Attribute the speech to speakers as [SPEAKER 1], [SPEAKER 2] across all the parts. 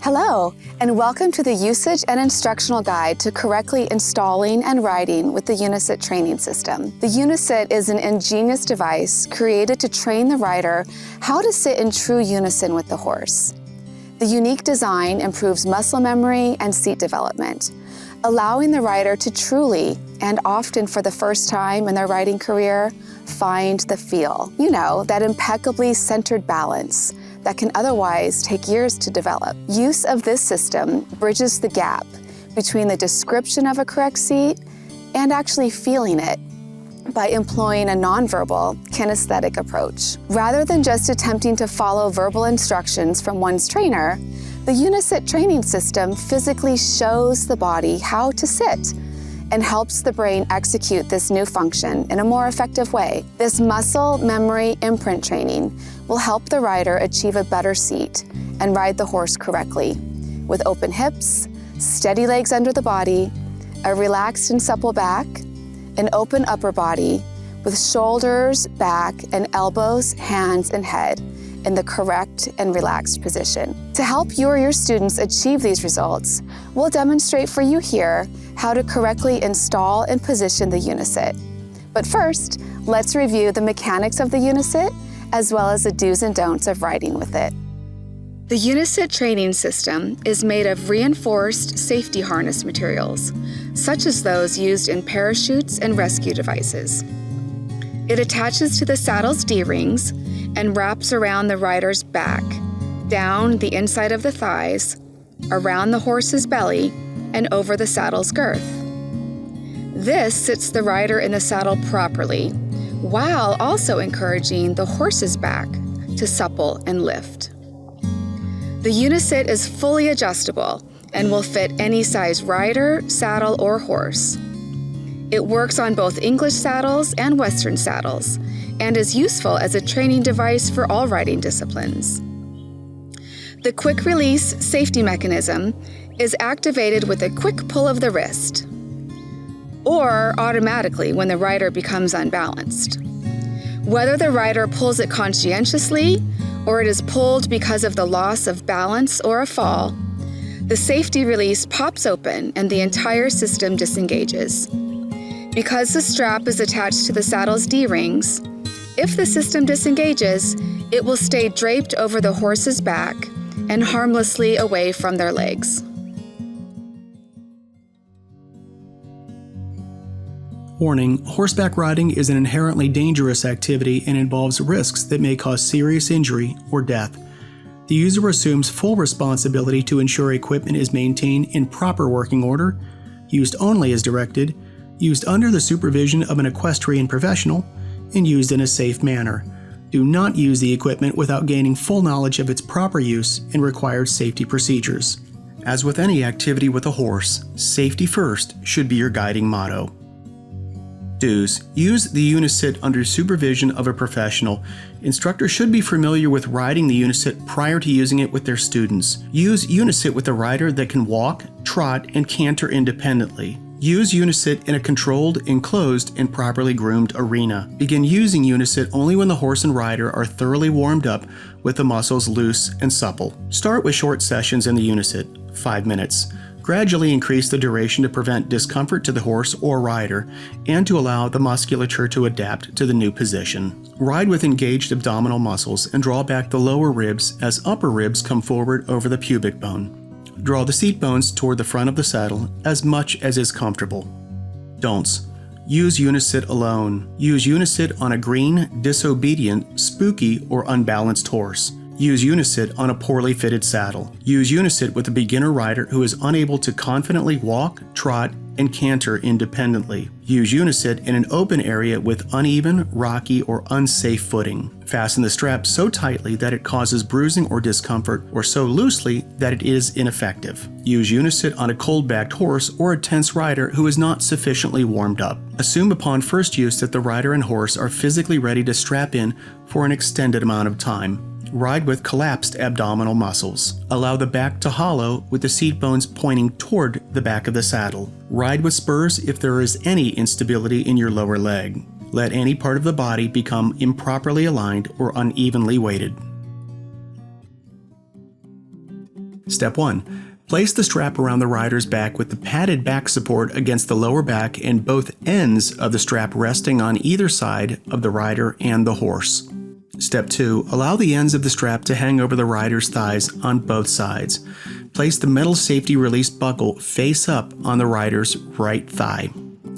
[SPEAKER 1] Hello, and welcome to the usage and instructional guide to correctly installing and riding with the Unisit training system. The Unisit is an ingenious device created to train the rider how to sit in true unison with the horse. The unique design improves muscle memory and seat development, allowing the rider to truly, and often for the first time in their riding career, find the feel. You know, that impeccably centered balance that can otherwise take years to develop. Use of this system bridges the gap between the description of a correct seat and actually feeling it by employing a nonverbal, kinesthetic approach. Rather than just attempting to follow verbal instructions from one's trainer, the Unisit training system physically shows the body how to sit and helps the brain execute this new function in a more effective way. This muscle memory imprint training will help the rider achieve a better seat and ride the horse correctly with open hips, steady legs under the body, a relaxed and supple back, an open upper body with shoulders, back, and elbows, hands, and head in the correct and relaxed position. To help you or your students achieve these results, we'll demonstrate for you here how to correctly install and position the Unisit. But first, let's review the mechanics of the Unisit as well as the do's and don'ts of riding with it. The Unisit training system is made of reinforced safety harness materials, such as those used in parachutes and rescue devices. It attaches to the saddle's D-rings and wraps around the rider's back, down the inside of the thighs, around the horse's belly, and over the saddle's girth. This sits the rider in the saddle properly, while also encouraging the horse's back to supple and lift. The Unisit is fully adjustable and will fit any size rider, saddle, or horse. It works on both English saddles and Western saddles, and is useful as a training device for all riding disciplines. The quick release safety mechanism is activated with a quick pull of the wrist, or automatically when the rider becomes unbalanced. Whether the rider pulls it conscientiously or it is pulled because of the loss of balance or a fall, the safety release pops open and the entire system disengages. Because the strap is attached to the saddle's D-rings, if the system disengages, it will stay draped over the horse's back and harmlessly away from their legs.
[SPEAKER 2] Warning: horseback riding is an inherently dangerous activity and involves risks that may cause serious injury or death. The user assumes full responsibility to ensure equipment is maintained in proper working order, used only as directed, used under the supervision of an equestrian professional, and used in a safe manner. Do not use the equipment without gaining full knowledge of its proper use and required safety procedures. As with any activity with a horse, safety first should be your guiding motto. Do's: use the Unisit under supervision of a professional. Instructors should be familiar with riding the Unisit prior to using it with their students. Use Unisit with a rider that can walk, trot, and canter independently. Use Unisit in a controlled, enclosed, and properly groomed arena. Begin using Unisit only when the horse and rider are thoroughly warmed up with the muscles loose and supple. Start with short sessions in the Unisit, 5 minutes. Gradually increase the duration to prevent discomfort to the horse or rider and to allow the musculature to adapt to the new position. Ride with engaged abdominal muscles and draw back the lower ribs as upper ribs come forward over the pubic bone. Draw the seat bones toward the front of the saddle as much as is comfortable. Don'ts: use Unisit alone. Use Unisit on a green, disobedient, spooky, or unbalanced horse. Use Unisit on a poorly fitted saddle. Use Unisit with a beginner rider who is unable to confidently walk, trot, and canter independently. Use Unisit in an open area with uneven, rocky, or unsafe footing. Fasten the strap so tightly that it causes bruising or discomfort, or so loosely that it is ineffective. Use Unisit on a cold-backed horse or a tense rider who is not sufficiently warmed up. Assume upon first use that the rider and horse are physically ready to strap in for an extended amount of time. Ride with collapsed abdominal muscles. Allow the back to hollow with the seat bones pointing toward the back of the saddle. Ride with spurs if there is any instability in your lower leg. Let any part of the body become improperly aligned or unevenly weighted. Step 1. Place the strap around the rider's back with the padded back support against the lower back and both ends of the strap resting on either side of the rider and the horse. Step 2. Allow the ends of the strap to hang over the rider's thighs on both sides. Place the metal safety release buckle face up on the rider's right thigh.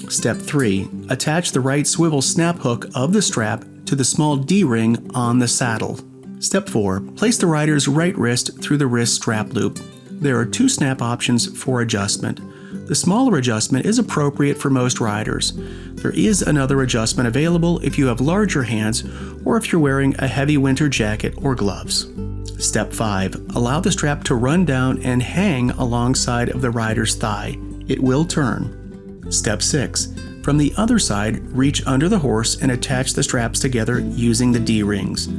[SPEAKER 2] Step 3. Attach the right swivel snap hook of the strap to the small D-ring on the saddle. Step 4. Place the rider's right wrist through the wrist strap loop. There are 2 snap options for adjustment. The smaller adjustment is appropriate for most riders. There is another adjustment available if you have larger hands or if you're wearing a heavy winter jacket or gloves. Step 5. Allow the strap to run down and hang alongside of the rider's thigh. It will turn. Step 6. From the other side, reach under the horse and attach the straps together using the D-rings.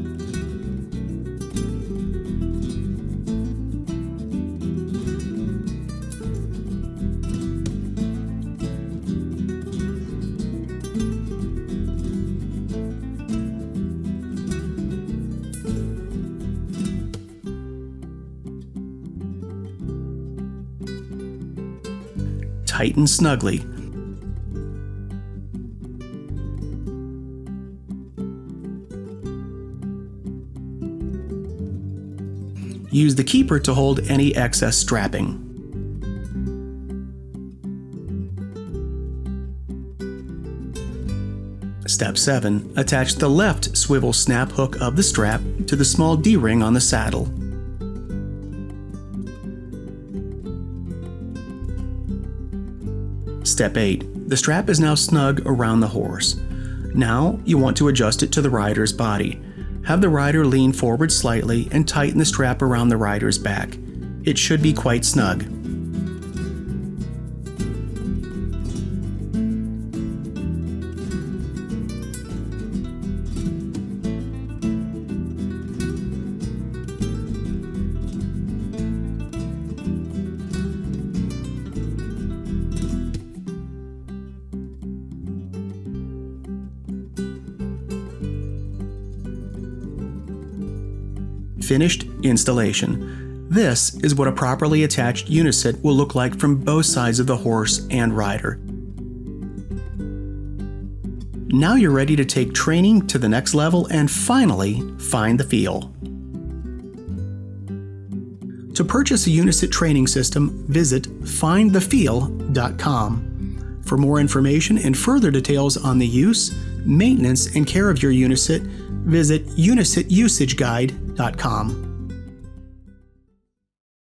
[SPEAKER 2] Tighten snugly. Use the keeper to hold any excess strapping. Step 7. Attach the left swivel snap hook of the strap to the small D-ring on the saddle. Step 8. The strap is now snug around the horse. Now you want to adjust it to the rider's body. Have the rider lean forward slightly and tighten the strap around the rider's back. It should be quite snug. Finished installation. This is what a properly attached Unisit will look like from both sides of the horse and rider. Now you're ready to take training to the next level and finally find the feel. To purchase a Unisit training system, visit findthefeel.com. For more information and further details on the use, maintenance, and care of your Unisit, visit unisitusageguide.com.